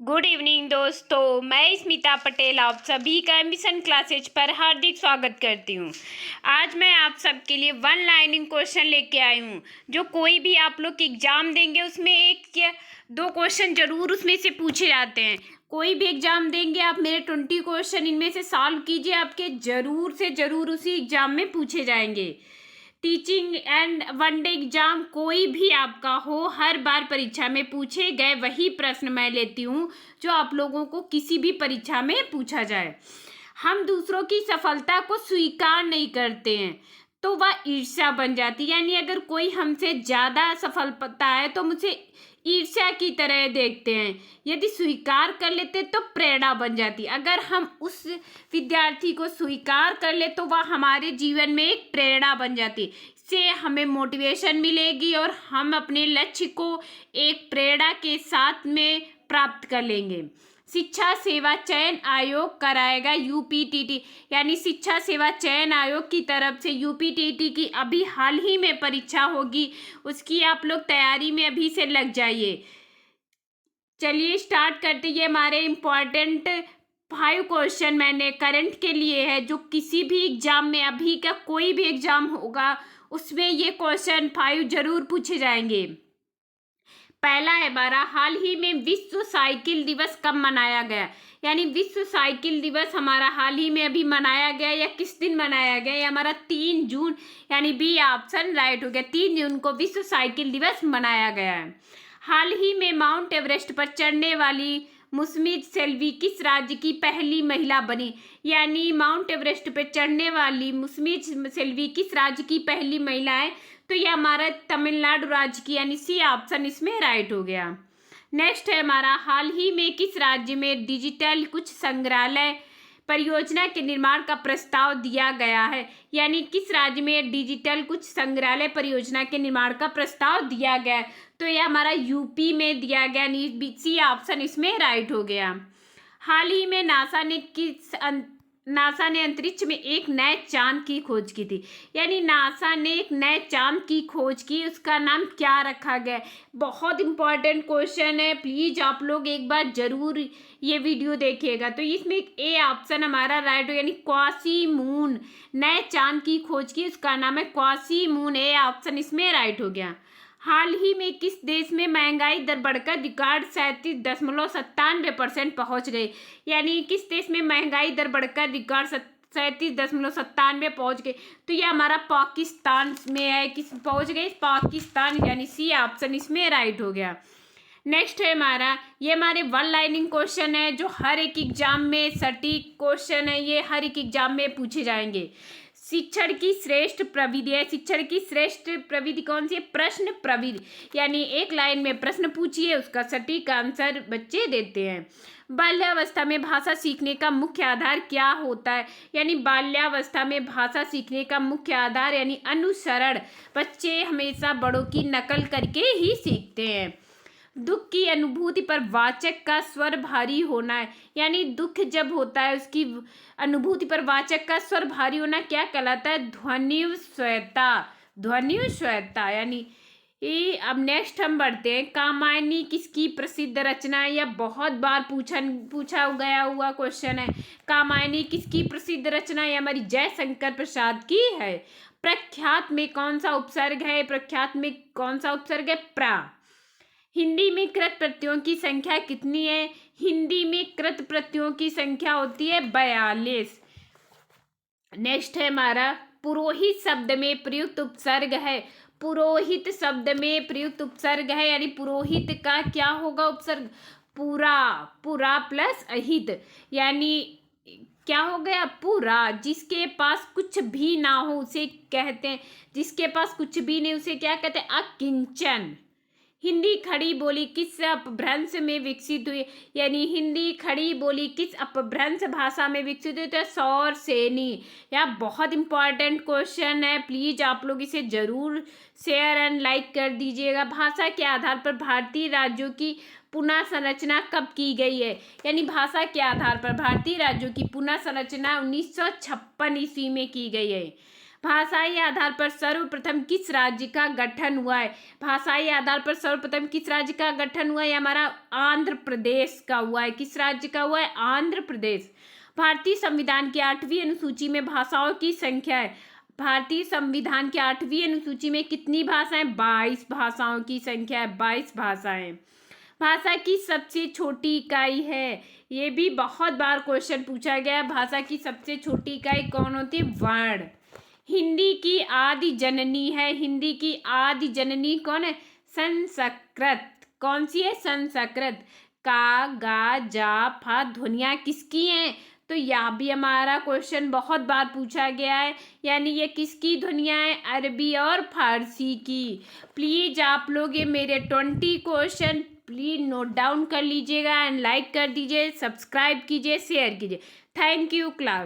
Good evening दोस्तों, मैं स्मिता पटेल आप सभी का एम्बिशन क्लासेज पर हार्दिक स्वागत करती हूँ। आज मैं आप सबके लिए वन लाइनिंग क्वेश्चन लेके आई हूँ, जो कोई भी आप लोग एग्ज़ाम देंगे उसमें एक या दो क्वेश्चन जरूर उसमें से पूछे जाते हैं। कोई भी एग्ज़ाम देंगे आप मेरे 20 क्वेश्चन इनमें से सॉल्व कीजिए, आपके ज़रूर से ज़रूर उसी एग्ज़ाम में पूछे जाएंगे। Teaching and one day exam कोई भी आपका हो, हर बार परीक्षा में पूछे गए वही प्रश्न मैं लेती हूँ जो आप लोगों को किसी भी परीक्षा में पूछा जाए। हम दूसरों की सफलता को स्वीकार नहीं करते हैं तो वह ईर्ष्या बन जाती है। यानी अगर कोई हमसे ज़्यादा सफल पता है तो मुझे ईर्ष्या की तरह देखते हैं। यदि स्वीकार कर लेते तो प्रेरणा बन जाती। अगर हम उस विद्यार्थी को स्वीकार कर ले तो वह हमारे जीवन में एक प्रेरणा बन जाती। इससे हमें मोटिवेशन मिलेगी और हम अपने लक्ष्य को एक प्रेरणा के साथ में प्राप्त कर लेंगे। शिक्षा सेवा चयन आयोग कराएगा यूपीटीटी, यानी शिक्षा सेवा चयन आयोग की तरफ से यूपीटीटी की अभी हाल ही में परीक्षा होगी, उसकी आप लोग तैयारी में अभी से लग जाइए। चलिए स्टार्ट करते। ये हमारे इम्पॉर्टेंट 5 क्वेश्चन मैंने करंट के लिए है, जो किसी भी एग्जाम में अभी का कोई भी एग्जाम होगा उसमें ये क्वेश्चन 5 जरूर पूछे जाएंगे। पहला है हमारा, हाल ही में विश्व साइकिल दिवस कब मनाया गया। यानी विश्व साइकिल दिवस हमारा हाल ही में अभी मनाया गया या किस दिन मनाया गया। ये हमारा 3 जून, यानी बी ऑप्शन राइट हो गया। 3 जून को विश्व साइकिल दिवस मनाया गया है। हाल ही में माउंट एवरेस्ट पर चढ़ने वाली मुस्मित सेल्वी किस राज्य की पहली महिला बनी। यानी माउंट एवरेस्ट पर चढ़ने वाली मुस्मित सेल्वी किस राज्य की पहली महिला है, तो ये हमारा तमिलनाडु राज्य की, यानी सी ऑप्शन इसमें राइट हो गया। नेक्स्ट है हमारा, हाल ही में किस राज्य में डिजिटल कुछ संग्रहालय परियोजना के निर्माण का प्रस्ताव दिया गया है। यानी किस राज्य में डिजिटल कुछ संग्रहालय परियोजना के निर्माण का प्रस्ताव दिया गया है, तो यह हमारा यूपी में दिया गया। सी ऑप्शन इसमें राइट हो गया। हाल ही में नासा ने अंतरिक्ष में एक नए चांद की खोज की थी। यानी नासा ने एक नए चांद की खोज की, उसका नाम क्या रखा गया। बहुत इंपॉर्टेंट क्वेश्चन है, प्लीज आप लोग एक बार जरूर ये वीडियो देखिएगा। तो इसमें ए ऑप्शन हमारा राइट हो, यानी क्वासी मून, नए चांद की खोज की, उसका नाम है क्वासी मून। ए ऑप्शन इसमें राइट हो गया। हाल ही में किस देश में महंगाई दर बढ़कर रिकॉर्ड 37.97% पहुँच गई। यानी किस देश में महंगाई दर बढ़कर रिकॉर्ड 37.97 पहुँच गई, तो ये हमारा पाकिस्तान में है। किस पहुँच गई, पाकिस्तान, यानी सी ऑप्शन इसमें राइट हो गया। नेक्स्ट है हमारा, ये हमारे वन लाइनिंग क्वेश्चन है जो हर एक एग्जाम में सटीक क्वेश्चन है, ये हर एक एग्जाम में पूछे जाएंगे। शिक्षण की श्रेष्ठ प्रविधि है। शिक्षण की श्रेष्ठ प्रविधि कौन सी है, प्रश्न प्रविधि। यानी एक लाइन में प्रश्न पूछिए, उसका सटीक आंसर बच्चे देते हैं। बाल्यावस्था में भाषा सीखने का मुख्य आधार क्या होता है। यानी बाल्यावस्था में भाषा सीखने का मुख्य आधार यानी अनुसरण। बच्चे हमेशा बड़ों की नकल करके ही सीखते हैं। दुख की अनुभूति पर वाचक का स्वर भारी होना है। यानी दुख जब होता है उसकी अनुभूति पर वाचक का स्वर भारी होना क्या कहलाता है, ध्वनिव स्वयता। ध्वनिव स्वयता यानी ये। अब नेक्स्ट हम बढ़ते हैं, कामायनी किसकी प्रसिद्ध रचना है। यह बहुत बार पूछा गया हुआ क्वेश्चन है। कामायनी किसकी प्रसिद्ध रचना है, हमारी जयशंकर प्रसाद की है। प्रख्यात में कौन सा उपसर्ग है, प्रख्यात में कौन सा उपसर्ग है, प्रा। हिंदी में कृत प्रत्ययों की संख्या कितनी है। हिंदी में कृत प्रत्ययों की संख्या होती है 42। नेक्स्ट है हमारा, पुरोहित शब्द में प्रयुक्त उपसर्ग है। पुरोहित शब्द में प्रयुक्त उपसर्ग है, यानी पुरोहित का क्या होगा उपसर्ग, पुरा। पुरा प्लस अहित, यानी क्या हो गया, पूरा। जिसके पास कुछ भी ना हो उसे कहते हैं, जिसके पास कुछ भी नहीं उसे क्या कहते हैं, अकिंचन। हिंदी खड़ी बोली किस अपभ्रंश में विकसित हुई। यानी हिंदी खड़ी बोली किस अपभ्रंश भाषा में विकसित हुई, तो सौर सेनी। यह बहुत इंपॉर्टेंट क्वेश्चन है, प्लीज आप लोग इसे जरूर शेयर एंड लाइक कर दीजिएगा। भाषा के आधार पर भारतीय राज्यों की पुनः संरचना कब की गई है। यानी भाषा के आधार पर भारतीय राज्यों की पुनः संरचना 1956 ईस्वी में की गई है। भाषाई आधार पर सर्वप्रथम किस राज्य का गठन हुआ है? भाषाई आधार पर सर्वप्रथम किस राज्य का गठन हुआ है? ये हमारा आंध्र प्रदेश का हुआ है। किस राज्य का हुआ है? आंध्र प्रदेश। भारतीय संविधान की 8वीं अनुसूची में भाषाओं की संख्या है। भारतीय संविधान की 8वीं अनुसूची में कितनी भाषाएं? 22 भाषाओं की संख्या है, 22 भाषाएं। भाषा की सबसे छोटी इकाई है, ये भी बहुत बार क्वेश्चन पूछा गया है। भाषा की सबसे छोटी इकाई कौन होती है? वर्ण। हिंदी की आदि जननी है, हिंदी की आदि जननी कौन है? संस्कृत। कौन सी है? संस्कृत। का, गा, जा, फा ध्वनियाँ किसकी हैं? तो यह भी हमारा क्वेश्चन बहुत बार पूछा गया है, यानी ये किसकी ध्वनियाँ हैं? अरबी और फारसी की। प्लीज़ आप लोग ये मेरे 20 क्वेश्चन प्लीज़ नोट डाउन कर लीजिएगा एंड लाइक कर दीजिए, सब्सक्राइब कीजिए, शेयर कीजिए। Thank you class.